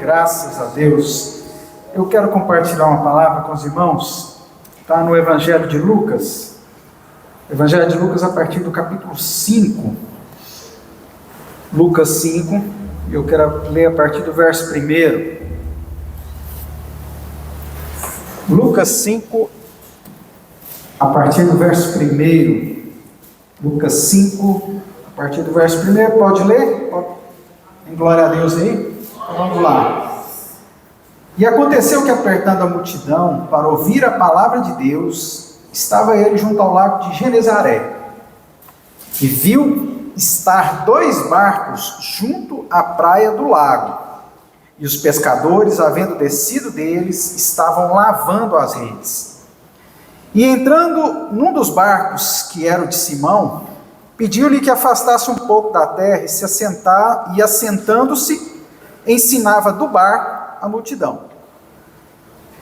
Graças a Deus. Eu quero compartilhar uma palavra com os irmãos. Está no Evangelho de Lucas. Evangelho de Lucas, a partir do capítulo 5. Lucas 5. Eu quero ler a partir do verso 1. Lucas 5, a partir do verso 1. Lucas 5, a partir do verso 1. Pode ler? Em glória a Deus aí? Então vamos lá. E aconteceu que, apertando a multidão para ouvir a palavra de Deus, estava ele junto ao lago de Genezaré, e viu estar 2 barcos junto à praia do lago, e os pescadores, havendo descido deles, estavam lavando as redes. E entrando num dos barcos, que era o de Simão, pediu-lhe que afastasse um pouco da terra e se assentar, e assentando-se, ensinava do barco a multidão.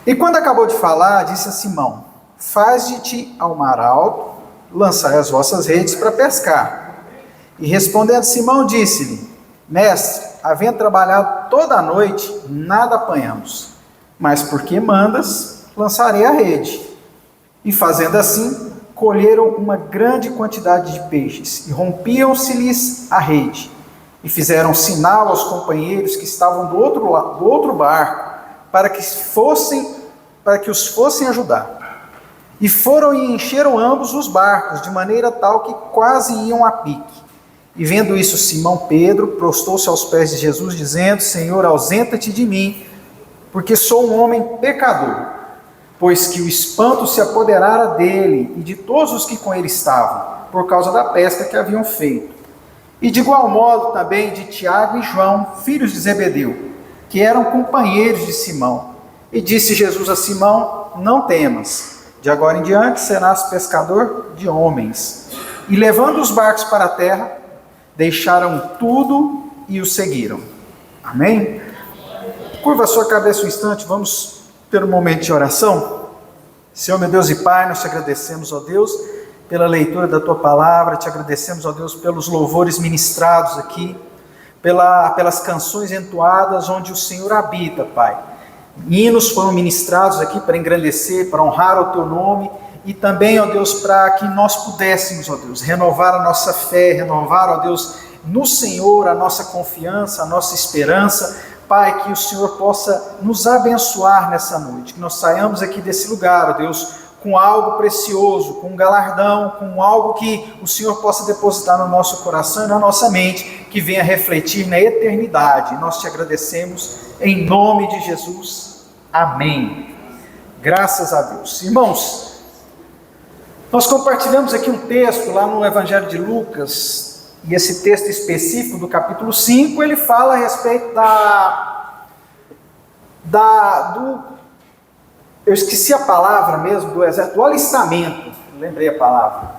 E quando acabou de falar, disse a Simão: faze-te ao mar alto, lançai as vossas redes para pescar. E respondendo Simão, disse-lhe: mestre, havendo trabalhado toda a noite, nada apanhamos, mas porque mandas, lançarei a rede. E fazendo assim, colheram uma grande quantidade de peixes, e rompiam-se-lhes a rede, e fizeram sinal aos companheiros que estavam do outro barco, para que os fossem ajudar. E foram e encheram ambos os barcos, de maneira tal que quase iam a pique. E vendo isso, Simão Pedro prostou-se aos pés de Jesus, dizendo: Senhor, ausenta-te de mim, porque sou um homem pecador. Pois que o espanto se apoderara dele e de todos os que com ele estavam, por causa da pesca que haviam feito. E de igual modo também de Tiago e João, filhos de Zebedeu, que eram companheiros de Simão. E disse Jesus a Simão: não temas, de agora em diante serás pescador de homens. E levando os barcos para a terra, deixaram tudo e o seguiram. Amém? Curva a sua cabeça um instante, vamos ter um momento de oração. Senhor, meu Deus e Pai, nós te agradecemos, ó Deus, pela leitura da Tua Palavra, te agradecemos, ó Deus, pelos louvores ministrados aqui, pelas canções entoadas onde o Senhor habita, Pai. Hinos foram ministrados aqui para engrandecer, para honrar o Teu nome, e também, ó Deus, para que nós pudéssemos, ó Deus, renovar a nossa fé, renovar, ó Deus, no Senhor a nossa confiança, a nossa esperança. Pai, que o Senhor possa nos abençoar nessa noite, que nós saiamos aqui desse lugar, ó Deus, com algo precioso, com um galardão, com algo que o Senhor possa depositar no nosso coração e na nossa mente, que venha refletir na eternidade. Nós te agradecemos em nome de Jesus. Amém. Graças a Deus. Irmãos, nós compartilhamos aqui um texto lá no Evangelho de Lucas. E esse texto específico do capítulo 5, ele fala a respeito eu esqueci a palavra mesmo, do exército, do alistamento, lembrei a palavra,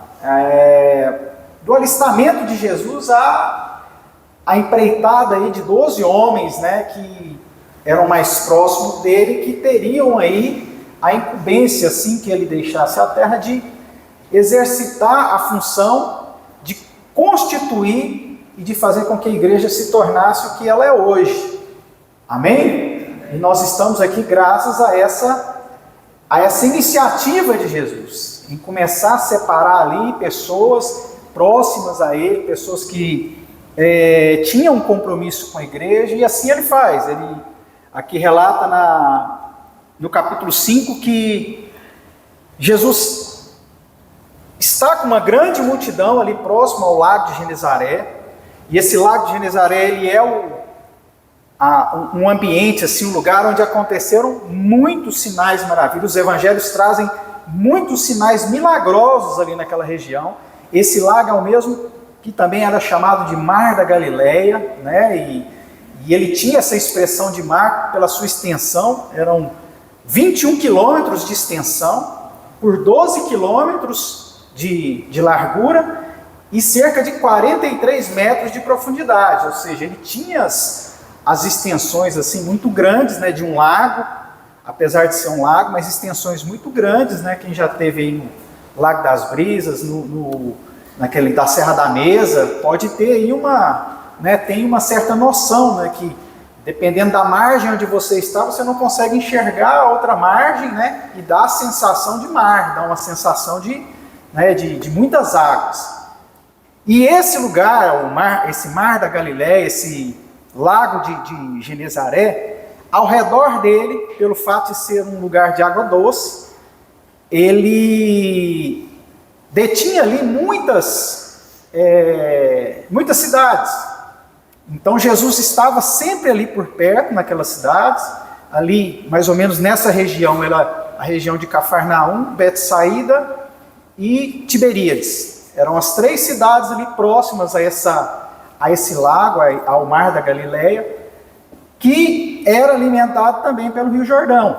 do alistamento de Jesus a empreitada aí de 12 homens, né, que eram mais próximos dele, que teriam aí a incumbência, assim que ele deixasse a terra, de exercitar a função constituir e de fazer com que a igreja se tornasse o que ela é hoje. Amém? E nós estamos aqui graças a essa iniciativa de Jesus, em começar a separar ali pessoas próximas a ele, pessoas que tinham um compromisso com a igreja, e assim ele faz. Ele aqui relata no capítulo 5 que Jesus está com uma grande multidão ali próximo ao lago de Genezaré, e esse lago de Genezaré, ele é um ambiente, assim, um lugar onde aconteceram muitos sinais maravilhosos. Os evangelhos trazem muitos sinais milagrosos ali naquela região. Esse lago é o mesmo que também era chamado de Mar da Galileia, né? E ele tinha essa expressão de mar pela sua extensão, eram 21 quilômetros de extensão, por 12 quilômetros de largura e cerca de 43 metros de profundidade, ou seja, ele tinha as extensões assim muito grandes, né, de um lago, apesar de ser um lago, mas extensões muito grandes, né? Quem já esteve aí no Lago das Brisas, naquele da Serra da Mesa, pode ter aí tem uma certa noção, né, que dependendo da margem onde você está, você não consegue enxergar a outra margem, né? E dá a sensação de mar, dá uma sensação de muitas águas. E esse lugar, esse mar da Galileia, esse lago de Genezaré, ao redor dele, pelo fato de ser um lugar de água doce, ele detinha ali muitas cidades. Então Jesus estava sempre ali por perto, naquelas cidades, ali mais ou menos nessa região, a região de Cafarnaum, Betsaída e Tiberíades. Eram as 3 cidades ali próximas a esse lago, ao mar da Galileia, que era alimentado também pelo Rio Jordão.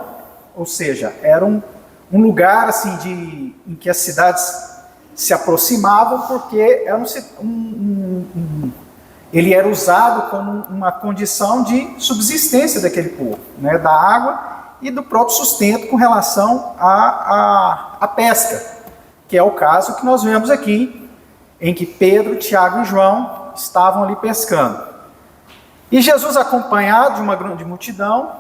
Ou seja, era um lugar assim em que as cidades se aproximavam, porque era ele era usado como uma condição de subsistência daquele povo, né, da água e do próprio sustento com relação à pesca, que é o caso que nós vemos aqui, em que Pedro, Tiago e João estavam ali pescando. E Jesus, acompanhado de uma grande multidão,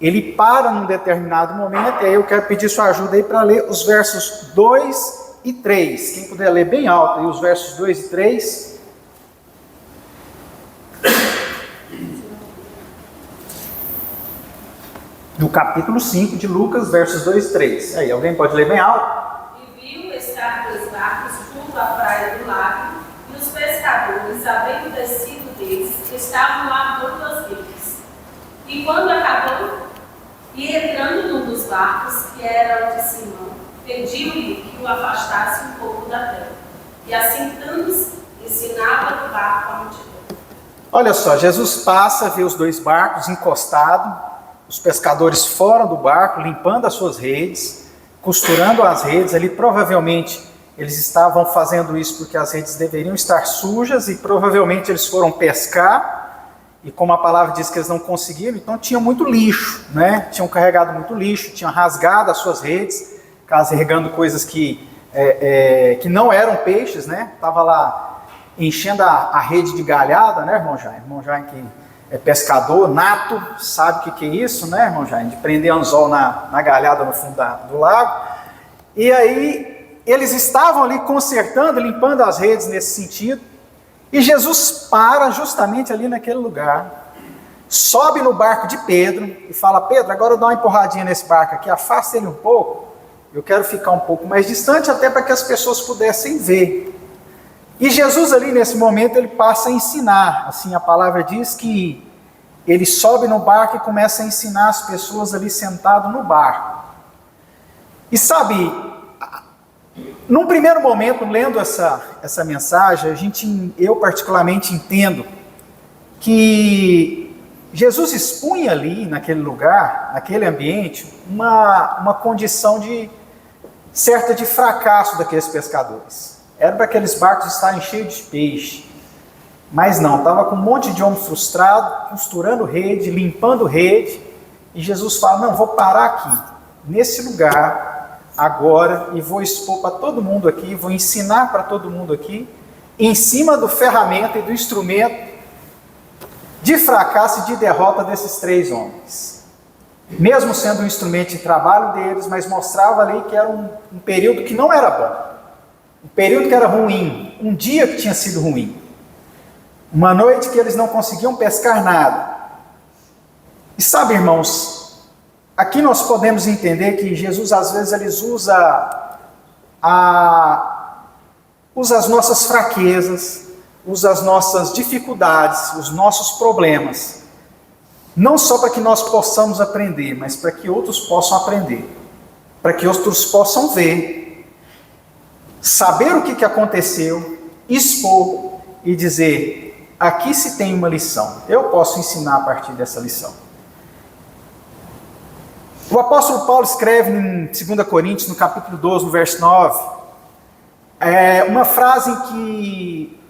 ele para num determinado momento, e aí eu quero pedir sua ajuda aí para ler os versos 2 e 3. Quem puder ler bem alto aí os versos 2 e 3. Do capítulo 5 de Lucas, versos 2 e 3. Aí, alguém pode ler bem alto? E viu estar 2 barcos junto à praia do lago, e os pescadores, havendo descido deles, estavam lavando as redes. E quando acabou, e entrando num dos barcos, que era o de Simão, pediu-lhe que o afastasse um pouco da terra. E assentando-se, ensinava do barco a multidão. Olha só, Jesus passa, vê os 2 barcos encostados, os pescadores fora do barco, limpando as suas redes, costurando as redes. Ali provavelmente eles estavam fazendo isso porque as redes deveriam estar sujas, e provavelmente eles foram pescar, e como a palavra diz que eles não conseguiram, então tinha muito lixo, né? Tinham carregado muito lixo, tinham rasgado as suas redes, carregando coisas que não eram peixes, né? Estava lá enchendo a rede de galhada, né, irmão Jair? Irmão Jair que é pescador nato, sabe o que é isso, né, irmão Jair? De prender anzol na galhada no fundo do lago. E aí eles estavam ali consertando, limpando as redes nesse sentido, e Jesus para justamente ali naquele lugar, sobe no barco de Pedro e fala: Pedro, agora dá uma empurradinha nesse barco aqui, afasta ele um pouco, eu quero ficar um pouco mais distante, até para que as pessoas pudessem ver. E Jesus ali nesse momento, ele passa a ensinar, assim a palavra diz que ele sobe no barco e começa a ensinar as pessoas ali sentado no barco. E sabe, num primeiro momento, lendo essa mensagem, eu particularmente entendo que Jesus expunha ali naquele lugar, naquele ambiente, uma condição certa de fracasso daqueles pescadores. Era para aqueles barcos estarem cheios de peixe, mas não, estava com um monte de homem frustrado, costurando rede, limpando rede, e Jesus fala: não, vou parar aqui, nesse lugar, agora, e vou expor para todo mundo aqui, vou ensinar para todo mundo aqui, em cima do ferramenta e do instrumento de fracasso e de derrota desses 3 homens. Mesmo sendo um instrumento de trabalho deles, mas mostrava ali que era um período que não era bom. Um período que era ruim, um dia que tinha sido ruim, uma noite que eles não conseguiam pescar nada. E sabe, irmãos, aqui nós podemos entender que Jesus às vezes ele usa as nossas fraquezas, usa as nossas dificuldades, os nossos problemas, não só para que nós possamos aprender, mas para que outros possam aprender, para que outros possam ver, saber o que aconteceu, expor e dizer: aqui se tem uma lição, eu posso ensinar a partir dessa lição. O apóstolo Paulo escreve em 2 Coríntios, no capítulo 12, no verso 9, uma frase em que,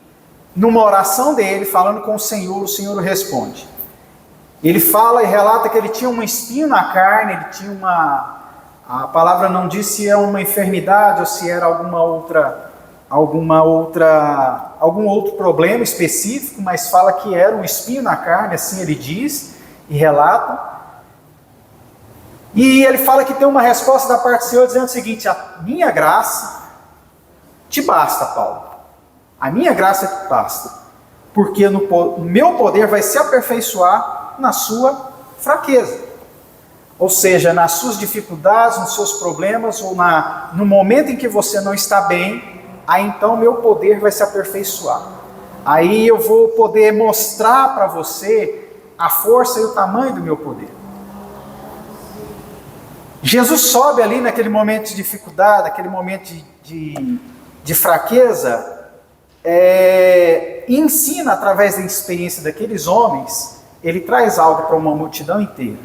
numa oração dele, falando com o Senhor o responde. Ele fala e relata que ele tinha um espinho na carne, ele tinha a palavra não diz se é uma enfermidade ou se era alguma outra algum outro problema específico, mas fala que era um espinho na carne, assim ele diz e relata. E ele fala que tem uma resposta da parte do Senhor dizendo o seguinte: a minha graça te basta, Paulo. A minha graça te basta, porque o meu poder vai se aperfeiçoar na sua fraqueza. Ou seja, nas suas dificuldades, nos seus problemas, ou no momento em que você não está bem, aí então meu poder vai se aperfeiçoar. Aí eu vou poder mostrar para você a força e o tamanho do meu poder. Jesus sobe ali naquele momento de dificuldade, naquele momento de fraqueza, e ensina através da experiência daqueles homens. Ele traz algo para uma multidão inteira.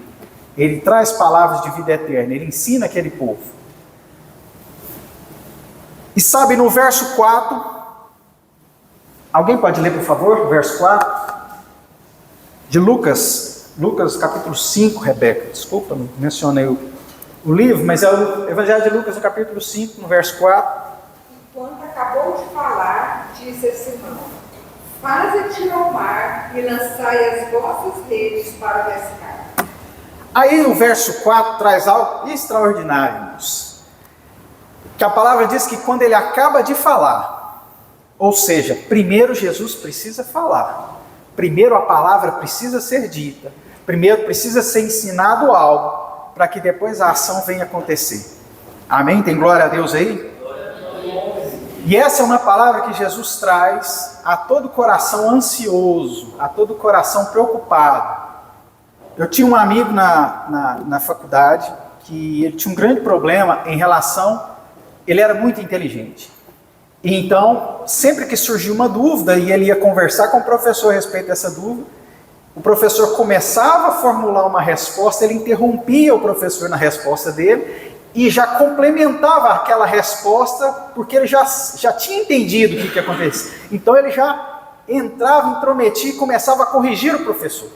Ele traz palavras de vida eterna, ele ensina aquele povo. E sabe, no verso 4, alguém pode ler, por favor, verso 4, de Lucas capítulo 5, Rebeca, desculpa, não mencionei o livro, mas é o Evangelho de Lucas, no capítulo 5, no verso 4. Enquanto acabou de falar, disse a Simão: faze-te ao mar e lançai as vossas redes para pescar. Aí o verso 4 traz algo extraordinário, irmãos. Que a palavra diz que quando ele acaba de falar, ou seja, primeiro Jesus precisa falar, primeiro a palavra precisa ser dita, primeiro precisa ser ensinado algo, para que depois a ação venha acontecer. Amém? Tem glória a Deus aí? E essa é uma palavra que Jesus traz a todo coração ansioso, a todo coração preocupado. Eu tinha um amigo na faculdade que ele tinha um grande problema em relação, ele era muito inteligente. E então, sempre que surgia uma dúvida e ele ia conversar com o professor a respeito dessa dúvida, o professor começava a formular uma resposta, ele interrompia o professor na resposta dele e já complementava aquela resposta, porque ele já tinha entendido o que acontecia. Então ele já entrava, intrometia e começava a corrigir o professor.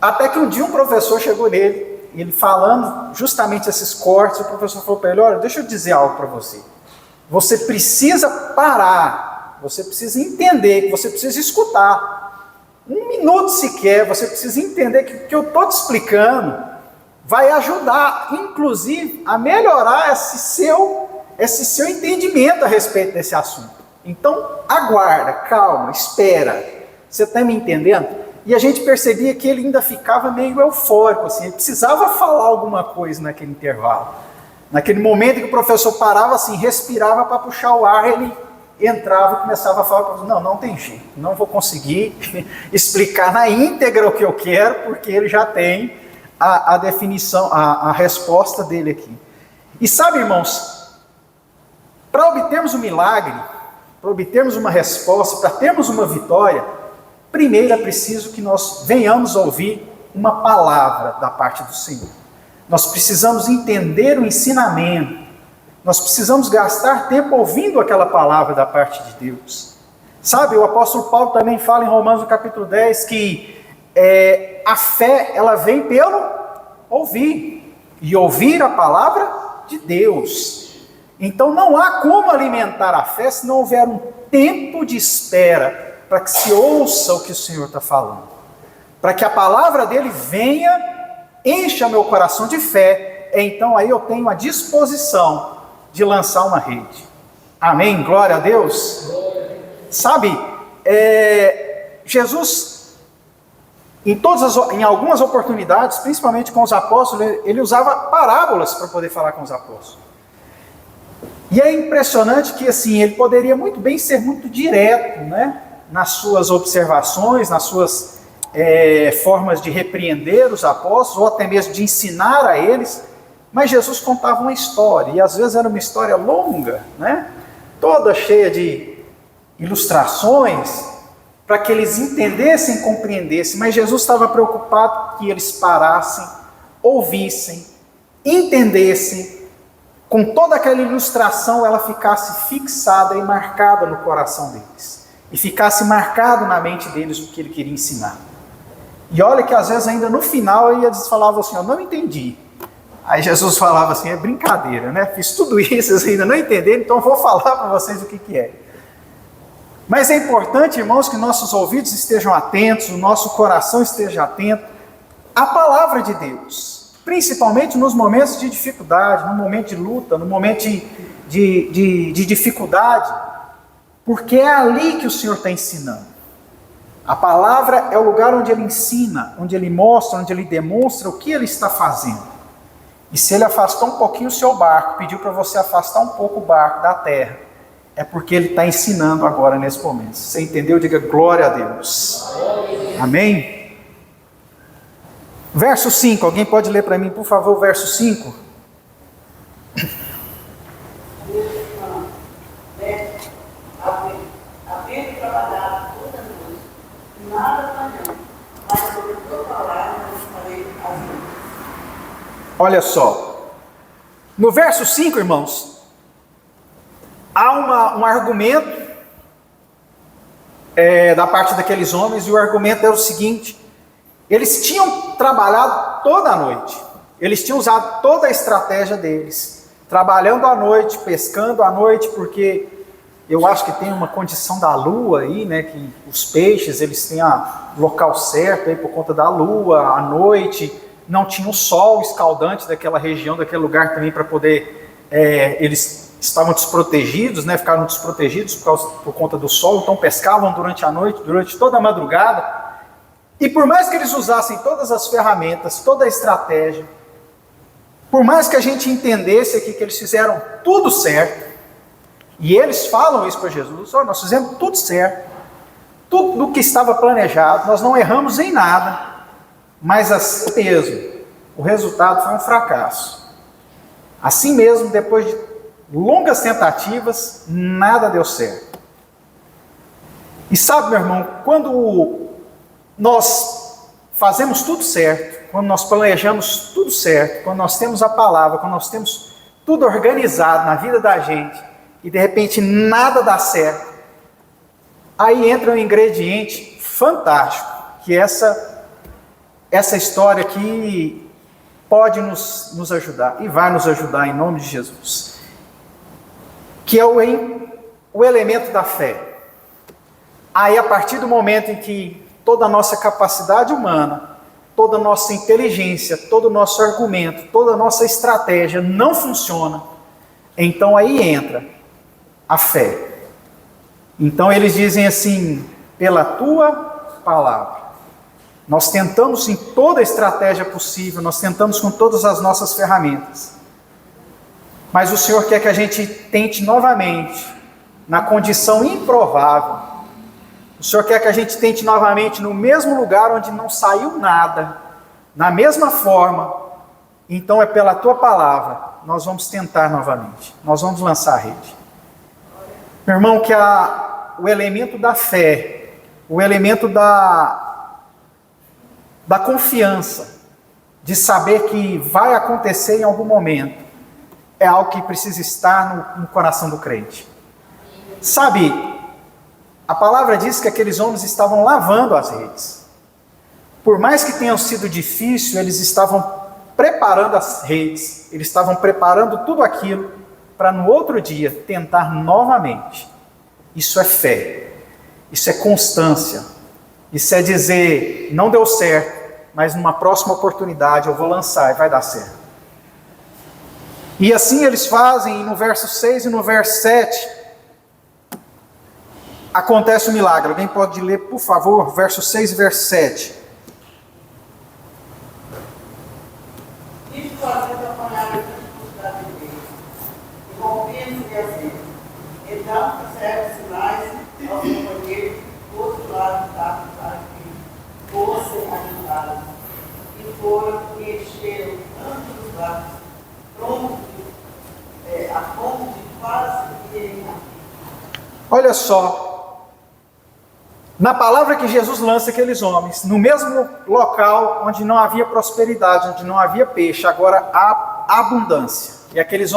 Até que um dia um professor chegou nele, ele falando justamente esses cortes, o professor falou para ele: olha, deixa eu dizer algo para você. Você precisa parar, você precisa entender, você precisa escutar. Um minuto sequer, você precisa entender que o que eu estou te explicando vai ajudar, inclusive, a melhorar esse seu entendimento a respeito desse assunto. Então, aguarda, calma, espera. Você está me entendendo? E a gente percebia que ele ainda ficava meio eufórico, assim, ele precisava falar alguma coisa naquele intervalo. Naquele momento que o professor parava assim, respirava para puxar o ar, ele entrava e começava a falar: não tem jeito, não vou conseguir explicar na íntegra o que eu quero, porque ele já tem a definição, a resposta dele aqui. E sabe, irmãos, para obtermos um milagre, para obtermos uma resposta, para termos uma vitória, primeiro é preciso que nós venhamos ouvir uma palavra da parte do Senhor. Nós precisamos entender o ensinamento. Nós precisamos gastar tempo ouvindo aquela palavra da parte de Deus. Sabe, o apóstolo Paulo também fala em Romanos no capítulo 10 que a fé, ela vem pelo ouvir. E ouvir a palavra de Deus. Então não há como alimentar a fé se não houver um tempo de espera para que se ouça o que o Senhor está falando. Para que a palavra dele venha, encha meu coração de fé. Então aí eu tenho a disposição de lançar uma rede. Amém? Glória a Deus. Sabe, Jesus, em algumas oportunidades, principalmente com os apóstolos, ele usava parábolas para poder falar com os apóstolos. E é impressionante que assim, ele poderia muito bem ser muito direto, né, nas suas observações, nas suas formas de repreender os apóstolos, ou até mesmo de ensinar a eles. Mas Jesus contava uma história, e às vezes era uma história longa, né, toda cheia de ilustrações, para que eles entendessem e compreendessem. Mas Jesus estava preocupado que eles parassem, ouvissem, entendessem, com toda aquela ilustração ela ficasse fixada e marcada no coração deles, e ficasse marcado na mente deles o que ele queria ensinar. E olha que às vezes ainda no final eles falavam assim: eu não entendi, Aí Jesus falava assim, é brincadeira, né? Fiz tudo isso, vocês ainda não entenderam, então vou falar para vocês o que é. Mas é importante, irmãos, que nossos ouvidos estejam atentos, o nosso coração esteja atento à palavra de Deus. Principalmente nos momentos de dificuldade, no momento de luta, no momento de dificuldade. Porque é ali que o Senhor está ensinando. A palavra é o lugar onde Ele ensina, onde Ele mostra, onde Ele demonstra o que Ele está fazendo. E se Ele afastou um pouquinho o seu barco, pediu para você afastar um pouco o barco da terra, é porque Ele está ensinando agora nesse momento. Você entendeu? Diga glória a Deus. Amém? Verso 5, alguém pode ler para mim, por favor, o verso 5? Havendo trabalhado toda noite, nada falhando, mas sobre tua palavra não farei as mãos. Olha só, no verso 5, irmãos, há um argumento da parte daqueles homens, e o argumento era o seguinte: eles tinham trabalhado toda a noite, eles tinham usado toda a estratégia deles, trabalhando à noite, pescando à noite, porque eu acho que tem uma condição da lua aí, né, que os peixes, eles têm o local certo aí por conta da lua, à noite, não tinha o sol escaldante daquela região, daquele lugar também para poder, eles estavam desprotegidos, né, ficaram desprotegidos por conta do sol, então pescavam durante a noite, durante toda a madrugada, e por mais que eles usassem todas as ferramentas, toda a estratégia, por mais que a gente entendesse aqui que eles fizeram tudo certo, e eles falam isso para Jesus: nós fizemos tudo certo, tudo o que estava planejado, nós não erramos em nada, mas assim mesmo, o resultado foi um fracasso. Assim mesmo, depois de longas tentativas, nada deu certo. E sabe, meu irmão, quando nós fazemos tudo certo, quando nós planejamos tudo certo, quando nós temos a palavra, quando nós temos tudo organizado na vida da gente, e de repente nada dá certo, aí entra um ingrediente fantástico, que essa história aqui pode nos ajudar, e vai nos ajudar em nome de Jesus, que é o elemento da fé. Aí, a partir do momento em que toda a nossa capacidade humana, toda a nossa inteligência, todo o nosso argumento, toda a nossa estratégia não funciona, então aí entra a fé. Então eles dizem assim: pela tua palavra. Nós tentamos em toda a estratégia possível, nós tentamos com todas as nossas ferramentas, mas o Senhor quer que a gente tente novamente, na condição improvável. O Senhor quer que a gente tente novamente no mesmo lugar onde não saiu nada, na mesma forma. Então é pela tua palavra, nós vamos tentar novamente, nós vamos lançar a rede. Meu irmão, que o elemento da fé, o elemento da confiança, de saber que vai acontecer em algum momento, é algo que precisa estar no coração do crente. Sabe, a palavra diz que aqueles homens estavam lavando as redes. Por mais que tenha sido difícil, eles estavam preparando as redes, eles estavam preparando tudo aquilo para no outro dia tentar novamente. Isso é fé, isso é constância, isso é dizer: não deu certo, mas numa próxima oportunidade eu vou lançar e vai dar certo. E assim eles fazem, e no verso 6 e no verso 7, acontece o milagre. Alguém pode ler, por favor, verso 6 e verso 7. Isto fazendo apanhar a dificuldade de Deus, e rompendo-lhe as redes. Então fizeram sinais aos companheiros do outro lado do barco para que fossem ajudados. E foram e encheram tanto os barcos, a ponto de quase irem a. Olha só, na palavra que Jesus lança aqueles homens, no mesmo local onde não havia prosperidade, onde não havia peixe, agora há abundância. E aqueles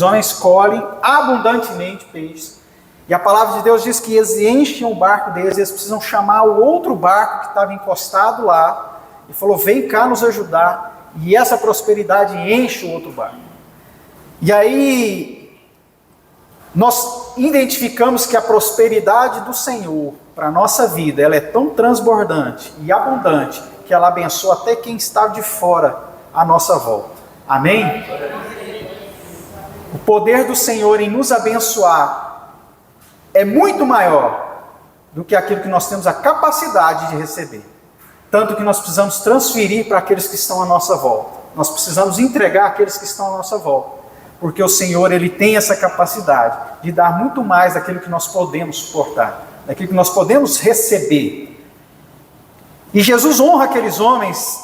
homens colhem abundantemente peixes. E a palavra de Deus diz que eles enchem o barco deles, eles precisam chamar o outro barco que estava encostado lá, e falou: vem cá nos ajudar. e essa prosperidade enche o outro barco. E aí, nós identificamos que a prosperidade do Senhor para a nossa vida, ela é tão transbordante e abundante, que ela abençoa até quem está de fora à nossa volta. Amém? O poder do Senhor em nos abençoar é muito maior do que aquilo que nós temos a capacidade de receber. Tanto que nós precisamos transferir para aqueles que estão à nossa volta. Nós precisamos entregar àqueles que estão à nossa volta. Porque o Senhor, Ele tem essa capacidade de dar muito mais daquilo que nós podemos suportar, daquilo que nós podemos receber. E Jesus honra aqueles homens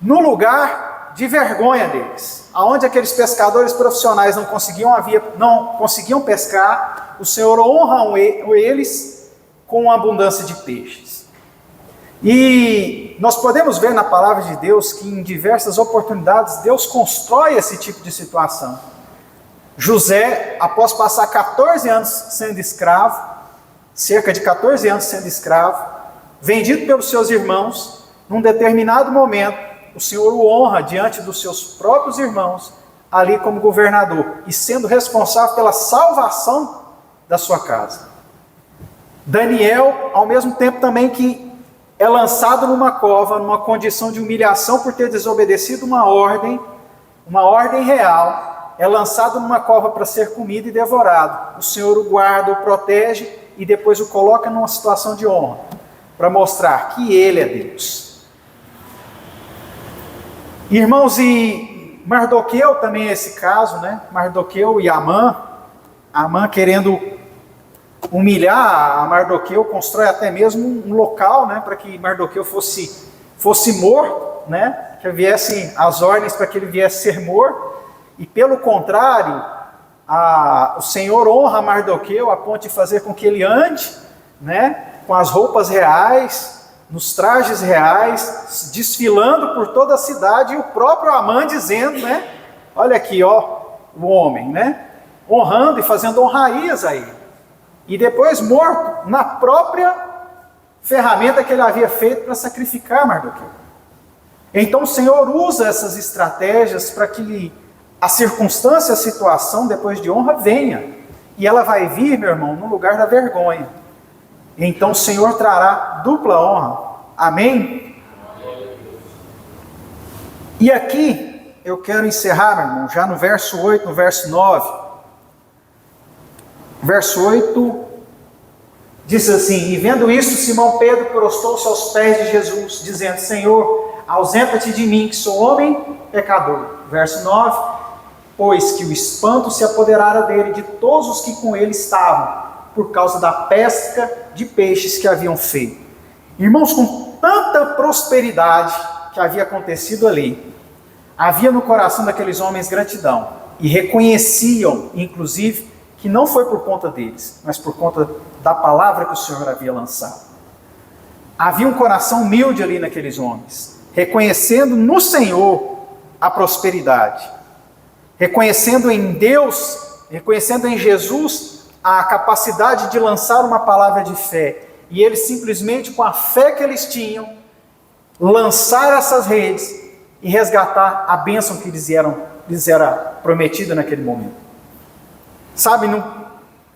no lugar de vergonha deles. Aonde aqueles pescadores profissionais não conseguiam pescar, o Senhor honra eles com abundância de peixes. E nós podemos ver na palavra de Deus que em diversas oportunidades Deus constrói esse tipo de situação. José, após passar 14 anos sendo escravo, cerca de 14 anos sendo escravo, vendido pelos seus irmãos, num determinado momento, o Senhor o honra diante dos seus próprios irmãos, ali como governador, e sendo responsável pela salvação da sua casa. Daniel, ao mesmo tempo também que é lançado numa cova, numa condição de humilhação por ter desobedecido uma ordem real, é lançado numa cova para ser comido e devorado. O Senhor o guarda, o protege e depois o coloca numa situação de honra, para mostrar que Ele é Deus. Irmãos, e Mardoqueu também é esse caso, né? Mardoqueu e Amã querendo humilhar a Mardoqueu, constrói até mesmo um local, né, para que Mardoqueu fosse morto, né, que viessem as ordens para que ele viesse ser morto, e pelo contrário, o Senhor honra Mardoqueu a ponto de fazer com que ele ande, né, com as roupas reais, nos trajes reais, desfilando por toda a cidade, e o próprio Amã dizendo, né, olha aqui, ó, o homem, né, honrando e fazendo honrarias a ele. E depois morto na própria ferramenta que ele havia feito para sacrificar Mardoqueu. Então o Senhor usa essas estratégias para que a circunstância, a situação depois de honra venha. E ela vai vir, meu irmão, no lugar da vergonha. Então o Senhor trará dupla honra. Amém? E aqui eu quero encerrar, meu irmão, já no verso 8, no verso 9. Verso 8 diz assim: e vendo isso, Simão Pedro prostou-se aos pés de Jesus, dizendo: Senhor, ausenta-te de mim, que sou homem pecador. Verso 9: pois que o espanto se apoderara dele de todos os que com ele estavam, por causa da pesca de peixes que haviam feito. Irmãos, com tanta prosperidade que havia acontecido ali, havia no coração daqueles homens gratidão, e reconheciam, inclusive, que não foi por conta deles, mas por conta da palavra que o Senhor havia lançado. Havia um coração humilde ali naqueles homens, reconhecendo no Senhor a prosperidade, reconhecendo em Deus, reconhecendo em Jesus a capacidade de lançar uma palavra de fé, e eles simplesmente, com a fé que eles tinham, lançar essas redes e resgatar a bênção que lhes era prometida naquele momento. Sabe, no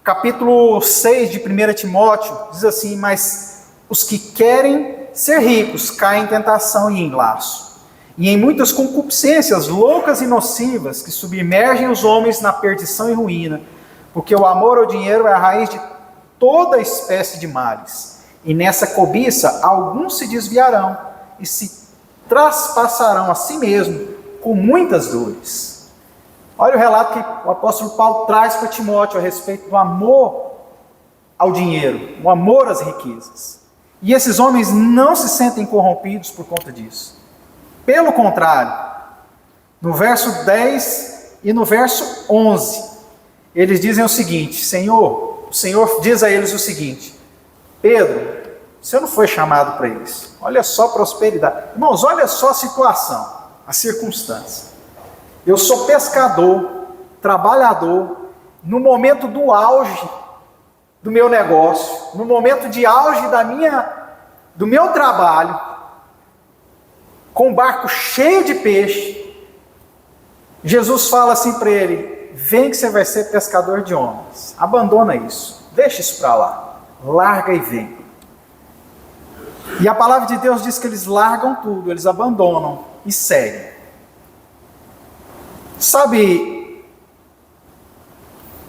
capítulo 6 de 1 Timóteo, diz assim: mas os que querem ser ricos caem em tentação e em laço, e em muitas concupiscências loucas e nocivas, que submergem os homens na perdição e ruína, porque o amor ao dinheiro é a raiz de toda espécie de males, e nessa cobiça alguns se desviarão, e se traspassarão a si mesmo com muitas dores. Olha o relato que o apóstolo Paulo traz para Timóteo a respeito do amor ao dinheiro, o amor às riquezas. E esses homens não se sentem corrompidos por conta disso. Pelo contrário, no verso 10 e no verso 11, eles dizem o seguinte: o Senhor diz a eles o seguinte: Pedro, você não foi chamado para isso. Olha só a prosperidade. Irmãos, olha só a situação, a circunstância. Eu sou pescador, trabalhador, no momento do auge do meu negócio, no momento de auge do meu trabalho, com um barco cheio de peixe, Jesus fala assim para ele: vem que você vai ser pescador de homens, abandona isso, deixa isso para lá, larga e vem. E a palavra de Deus diz que eles largam tudo, eles abandonam e seguem. Sabe,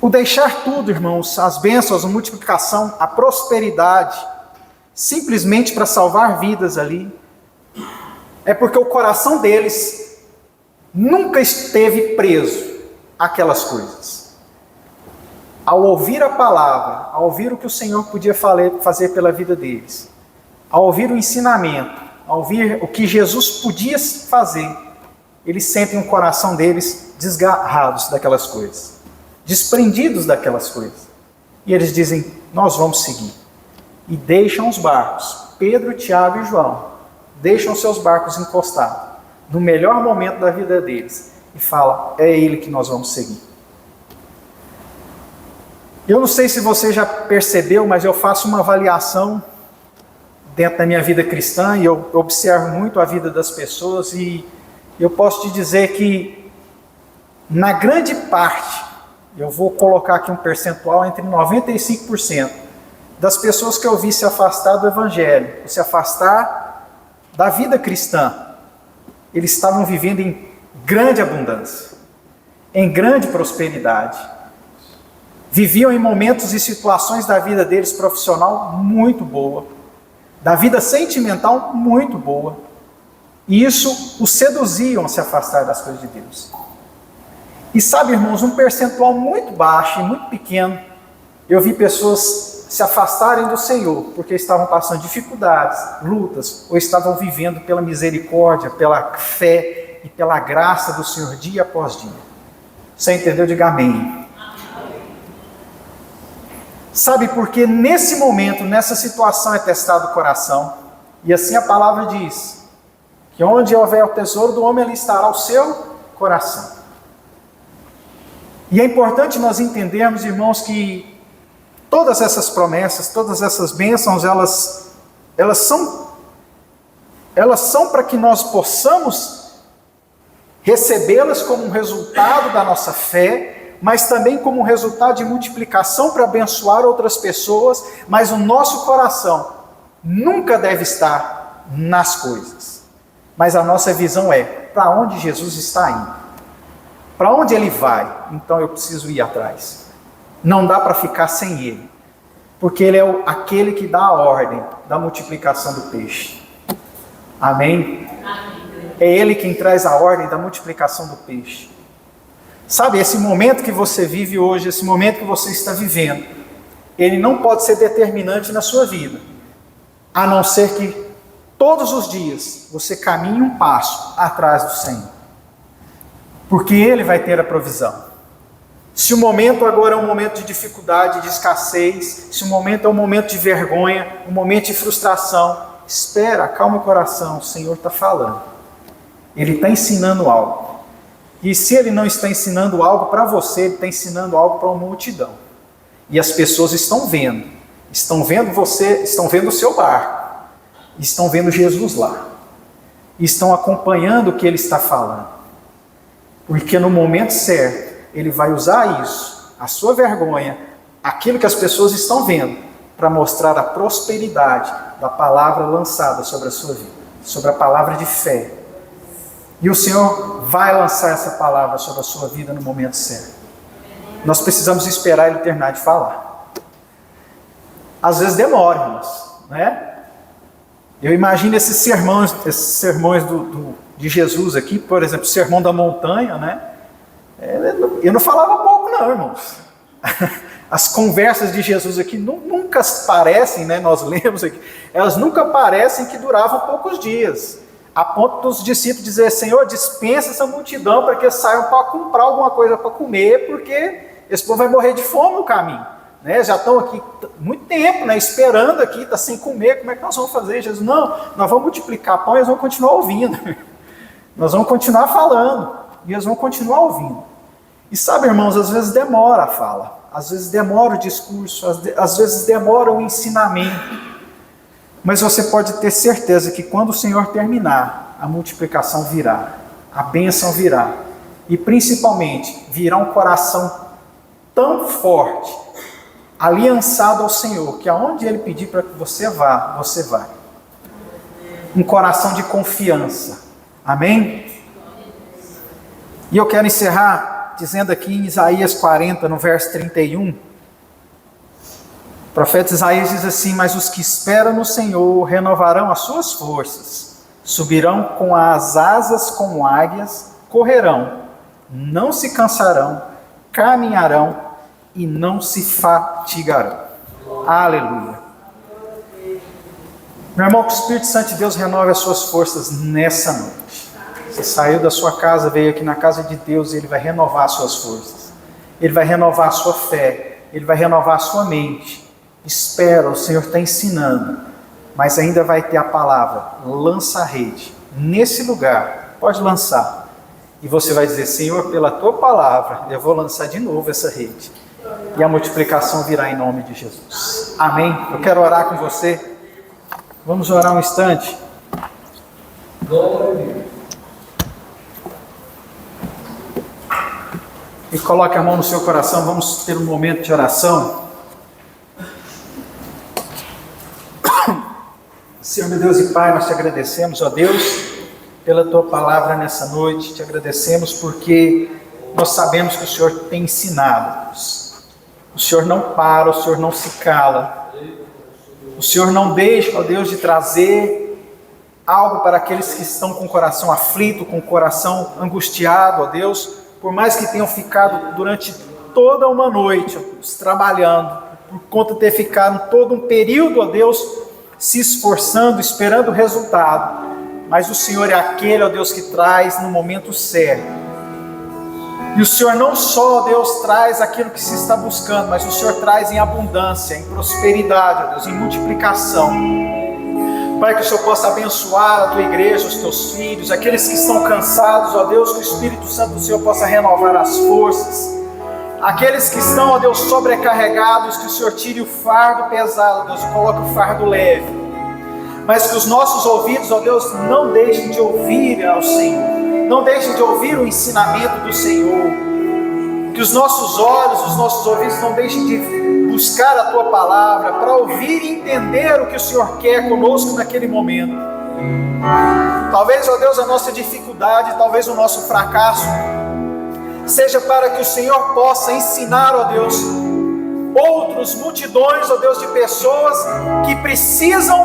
o deixar tudo, irmãos, as bênçãos, a multiplicação, a prosperidade, simplesmente para salvar vidas ali, é porque o coração deles nunca esteve preso àquelas coisas. Ao ouvir a palavra, ao ouvir o que o Senhor podia fazer pela vida deles, ao ouvir o ensinamento, ao ouvir o que Jesus podia fazer, eles sentem o coração deles desgarrados daquelas coisas, desprendidos daquelas coisas. E eles dizem: nós vamos seguir. E deixam os barcos, Pedro, Tiago e João, deixam seus barcos encostados, no melhor momento da vida deles, e falam: é ele que nós vamos seguir. Eu não sei se você já percebeu, mas eu faço uma avaliação dentro da minha vida cristã, e eu observo muito a vida das pessoas, e eu posso te dizer que, na grande parte, eu vou colocar aqui um percentual entre 95%, das pessoas que eu vi se afastar do Evangelho, se afastar da vida cristã, eles estavam vivendo em grande abundância, em grande prosperidade, viviam em momentos e situações da vida deles profissional muito boa, da vida sentimental muito boa, e isso os seduziam a se afastar das coisas de Deus. E sabe, irmãos, um percentual muito baixo e muito pequeno, eu vi pessoas se afastarem do Senhor, porque estavam passando dificuldades, lutas, ou estavam vivendo pela misericórdia, pela fé e pela graça do Senhor dia após dia. Você entendeu? Diga amém. Sabe, porque nesse momento, nessa situação é testado o coração, e assim a palavra diz, que onde houver o tesouro do homem, ali estará o seu coração. E é importante nós entendermos, irmãos, que todas essas promessas, todas essas bênçãos, elas são para que nós possamos recebê-las como um resultado da nossa fé, mas também como um resultado de multiplicação para abençoar outras pessoas, mas o nosso coração nunca deve estar nas coisas. Mas a nossa visão é, para onde Jesus está indo? Para onde Ele vai? Então eu preciso ir atrás. Não dá para ficar sem Ele, porque Ele é aquele que dá a ordem da multiplicação do peixe. Amém? É Ele quem traz a ordem da multiplicação do peixe. Sabe, esse momento que você vive hoje, esse momento que você está vivendo, ele não pode ser determinante na sua vida, a não ser que todos os dias você caminhe um passo atrás do Senhor, porque Ele vai ter a provisão. Se o momento agora é um momento de dificuldade, de escassez, se o momento é um momento de vergonha, um momento de frustração, espera, acalma o coração, o Senhor está falando, Ele está ensinando algo. E se Ele não está ensinando algo para você, Ele está ensinando algo para uma multidão. E as pessoas estão vendo você, estão vendo o seu barco, estão vendo Jesus lá, e estão acompanhando o que Ele está falando. Porque no momento certo, Ele vai usar isso, a sua vergonha, aquilo que as pessoas estão vendo, para mostrar a prosperidade da palavra lançada sobre a sua vida, sobre a palavra de fé. E o Senhor vai lançar essa palavra sobre a sua vida no momento certo. Nós precisamos esperar Ele terminar de falar. Às vezes demora, irmãos, né? Eu imagino esses sermões de Jesus aqui, por exemplo, o sermão da montanha, né? Eu não falava pouco não, irmãos. As conversas de Jesus aqui nunca parecem, né? Nós lemos aqui, elas nunca parecem que duravam poucos dias. A ponto dos discípulos dizer: Senhor, dispensa essa multidão para que eles saiam para comprar alguma coisa para comer, porque esse povo vai morrer de fome no caminho. Né? Já estão aqui muito tempo, né? Esperando aqui, está sem comer, como é que nós vamos fazer? Jesus: não, nós vamos multiplicar pão e eles vão continuar ouvindo. Nós vamos continuar falando e eles vão continuar ouvindo. E sabe, irmãos, às vezes demora a fala, às vezes demora o discurso, às vezes demora o ensinamento. Mas você pode ter certeza que quando o Senhor terminar, a multiplicação virá, a bênção virá. E principalmente, virá um coração tão forte, aliançado ao Senhor, que aonde Ele pedir para que você vá, você vai. Um coração de confiança. Amém? E eu quero encerrar dizendo aqui em Isaías 40, no verso 31, o profeta Isaías diz assim: mas os que esperam no Senhor renovarão as suas forças, subirão com as asas como águias, correrão, não se cansarão, caminharão e não se fatigarão. Aleluia. Meu irmão, que o Espírito Santo de Deus renove as suas forças nessa noite. Você saiu da sua casa, veio aqui na casa de Deus e Ele vai renovar as suas forças. Ele vai renovar a sua fé. Ele vai renovar a sua mente. Espera, o Senhor está ensinando. Mas ainda vai ter a palavra, lança a rede. Nesse lugar, pode lançar. E você vai dizer: Senhor, pela Tua palavra, eu vou lançar de novo essa rede. E a multiplicação virá em nome de Jesus. Amém? Eu quero orar com você. Vamos orar um instante. Glória a Deus. E coloque a mão no seu coração. Vamos ter um momento de oração. Senhor, meu Deus e Pai, nós te agradecemos, ó Deus, pela Tua palavra nessa noite. Te agradecemos porque nós sabemos que o Senhor tem ensinado-nos. O Senhor não para, o Senhor não se cala. O Senhor não deixa, ó Deus, de trazer algo para aqueles que estão com o coração aflito, com o coração angustiado, ó Deus, por mais que tenham ficado durante toda uma noite, ó Deus, trabalhando, por conta de ter ficado todo um período, ó Deus, se esforçando, esperando o resultado. Mas o Senhor é aquele, ó Deus, que traz no momento certo. E o Senhor não só, ó Deus, traz aquilo que se está buscando, mas o Senhor traz em abundância, em prosperidade, ó Deus, em multiplicação. Pai, que o Senhor possa abençoar a Tua igreja, os Teus filhos, aqueles que estão cansados, ó Deus, que o Espírito Santo do Senhor possa renovar as forças. Aqueles que estão, ó Deus, sobrecarregados, que o Senhor tire o fardo pesado, ó Deus, e coloque o fardo leve. Mas que os nossos ouvidos, ó Deus, não deixem de ouvir ao Senhor. Não deixem de ouvir o ensinamento do Senhor. Que os nossos olhos, os nossos ouvidos não deixem de buscar a Tua palavra para ouvir e entender o que o Senhor quer conosco naquele momento. Talvez, ó Deus, a nossa dificuldade, talvez o nosso fracasso, seja para que o Senhor possa ensinar, ó Deus, outros multidões, ó Deus, de pessoas que precisam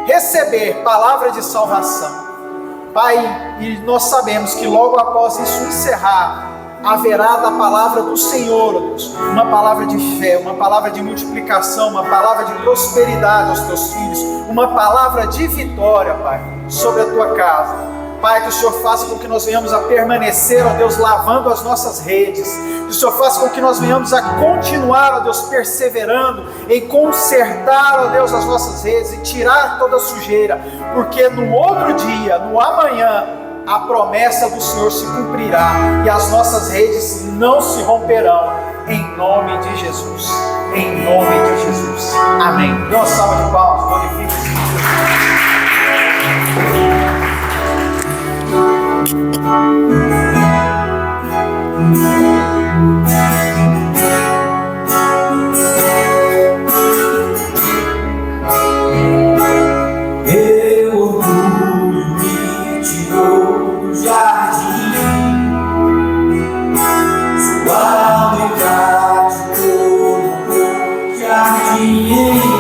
receber palavra de salvação. Pai, e nós sabemos que logo após isso encerrar, haverá da palavra do Senhor, ó Deus, uma palavra de fé, uma palavra de multiplicação, uma palavra de prosperidade aos Teus filhos, uma palavra de vitória, Pai, sobre a Tua casa. Pai, que o Senhor faça com que nós venhamos a permanecer, ó Deus, lavando as nossas redes. Que o Senhor faça com que nós venhamos a continuar, ó Deus, perseverando em consertar, ó Deus, as nossas redes e tirar toda a sujeira. Porque no outro dia, no amanhã, a promessa do Senhor se cumprirá e as nossas redes não se romperão. Em nome de Jesus. Em nome de Jesus. Amém. Dê uma salva de palmas. Glorifique o Senhor. Meu orgulho me tirou do jardim, sua humildade colocou jardim em mim.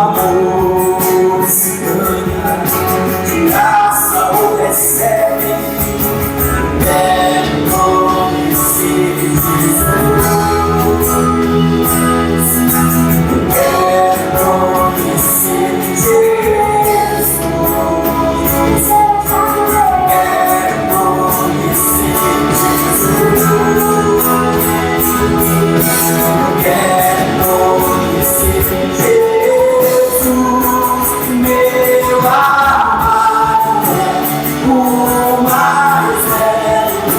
amor se ganha, de graça ou recebe. Quero conhecer Jesus. Quero conhecer Jesus. Quero conhecer Jesus. Quero conhecer Jesus, meu amado, o mais belo,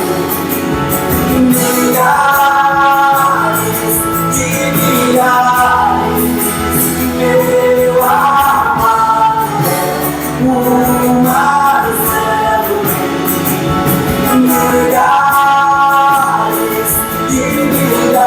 milhares de milhares, meu amado, o mais belo, milhares de milhares.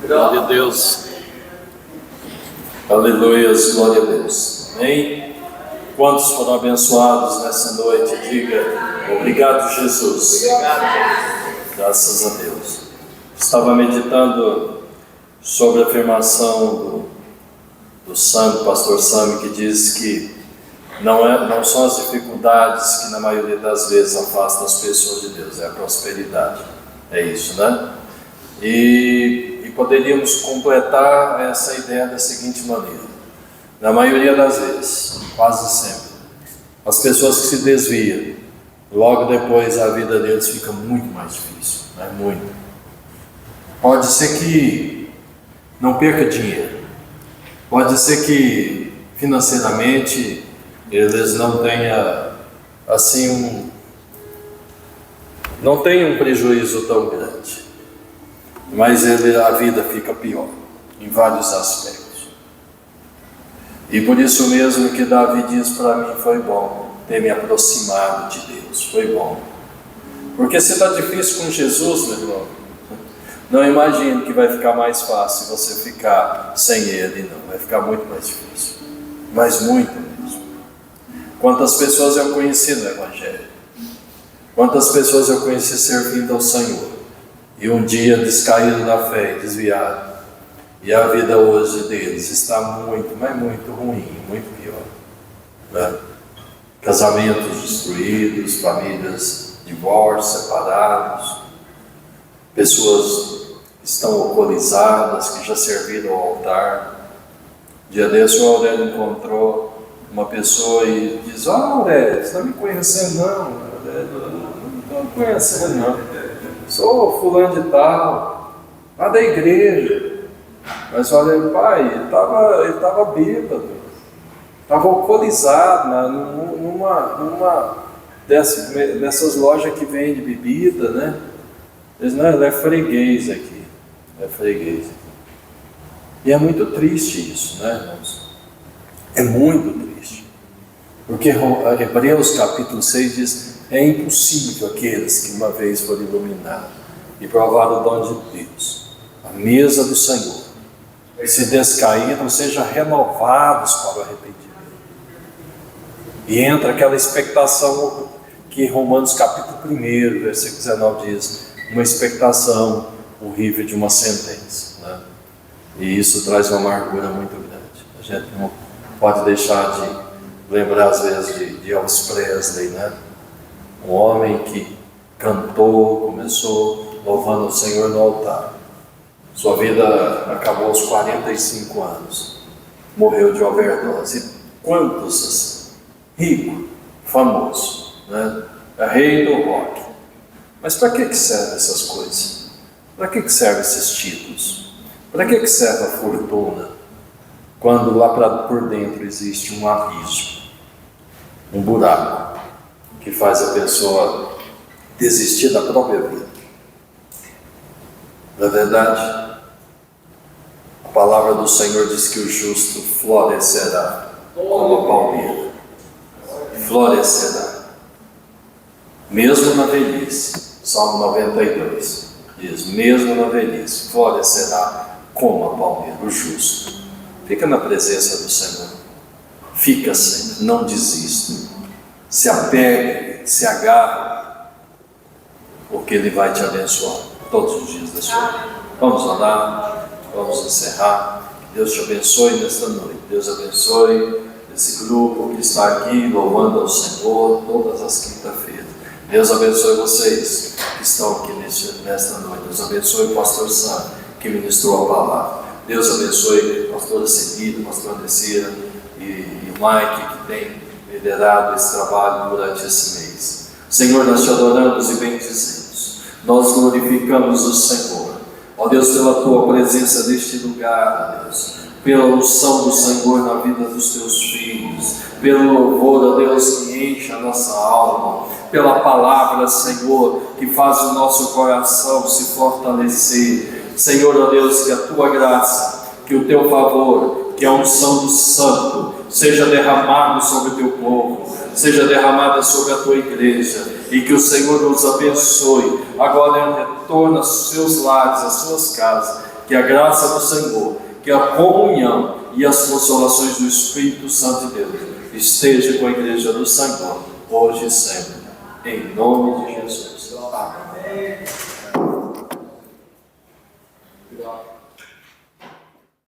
Glória a Deus. Aleluias, glória a Deus. Amém? Quantos foram abençoados nessa noite? Diga, obrigado, Jesus. Graças a Deus. Estava meditando sobre a afirmação do Sam, pastor Sam, que diz que não são as dificuldades que na maioria das vezes afastam as pessoas de Deus, é a prosperidade. É isso, né? E poderíamos completar essa ideia da seguinte maneira: na maioria das vezes, quase sempre, as pessoas que se desviam, logo depois a vida deles fica muito mais difícil, né? Muito. Pode ser que não perca dinheiro, pode ser que financeiramente eles não tenham assim não tenham um prejuízo tão grande, mas a vida fica pior em vários aspectos. E por isso mesmo que Davi diz para mim: foi bom ter me aproximado de Deus, foi bom. Porque se está difícil com Jesus, meu irmão, não imagine que vai ficar mais fácil você ficar sem Ele, não. Vai ficar muito mais difícil, mas muito mesmo. Quantas pessoas eu conheci no Evangelho, quantas pessoas eu conheci servindo ao Senhor, e um dia descaíram da fé e desviaram, e a vida hoje deles está muito, mas muito ruim, muito pior, né? Casamentos destruídos, famílias, divórcios, separados, pessoas que estão alcoolizadas, que já serviram ao altar. Dia desse o Aurélio encontrou uma pessoa e diz: "Ah, você está me conhecendo?" "Não, não estou me conhecendo não. Sou fulano de tal, lá da igreja." Mas olha, pai, ele estava bêbado, estava alcoolizado numa dessas lojas que vende bebida, né? Eles, não, ele é freguês aqui, é freguês. E é muito triste isso, né, irmãos? É muito triste. Porque Hebreus capítulo 6 diz: é impossível aqueles que uma vez foram iluminados e provaram o dom de Deus, a mesa do Senhor, e se descaíram, sejam renovados para o arrependimento. E entra aquela expectação que Romanos capítulo 1, versículo 19 diz: uma expectação horrível de uma sentença, né? E isso traz uma amargura muito grande. A gente não pode deixar de lembrar às vezes de Elvis Presley, né? Um homem que cantou, começou louvando o Senhor no altar. Sua vida acabou aos 45 anos. Morreu de overdose. E quantos assim? Rico, famoso, né? É rei do rock. Mas para que servem essas coisas? Para que servem esses títulos? Para que serve a fortuna? Quando lá por dentro existe um abismo, um buraco, que faz a pessoa desistir da própria vida. Na verdade, a palavra do Senhor diz que o justo florescerá como a palmeira. Florescerá. Mesmo na velhice. Salmo 92 diz: mesmo na velhice, florescerá como a palmeira, o justo. Fica na presença do Senhor. Fica sempre, não desista. Se apegue, se agarre, porque Ele vai te abençoar todos os dias da sua vida. Vamos orar, vamos encerrar. Que Deus te abençoe nesta noite. Deus abençoe esse grupo que está aqui louvando ao Senhor todas as quinta-feiras. Deus abençoe vocês que estão aqui nesta noite. Deus abençoe o pastor Sam, que ministrou a palavra. Deus abençoe a pastora Seguida, a pastora Desira e o Mike, que tem liderado esse trabalho durante esse mês. Senhor, nós te adoramos e bendizemos. Nós glorificamos o Senhor. Ó Deus, pela tua presença neste lugar, ó Deus, pela unção do Senhor na vida dos teus filhos, pelo louvor, ó Deus, que enche a nossa alma, pela palavra, Senhor, que faz o nosso coração se fortalecer. Senhor, ó Deus, que a tua graça, que o teu favor, que a unção do Santo seja derramado sobre o teu povo, seja derramada sobre a tua igreja, e que o Senhor nos abençoe. Agora é um retorno aos seus lares, às suas casas, que a graça do Senhor, que a comunhão e as consolações do Espírito Santo de Deus esteja com a igreja do Senhor, hoje e sempre, em nome de Jesus.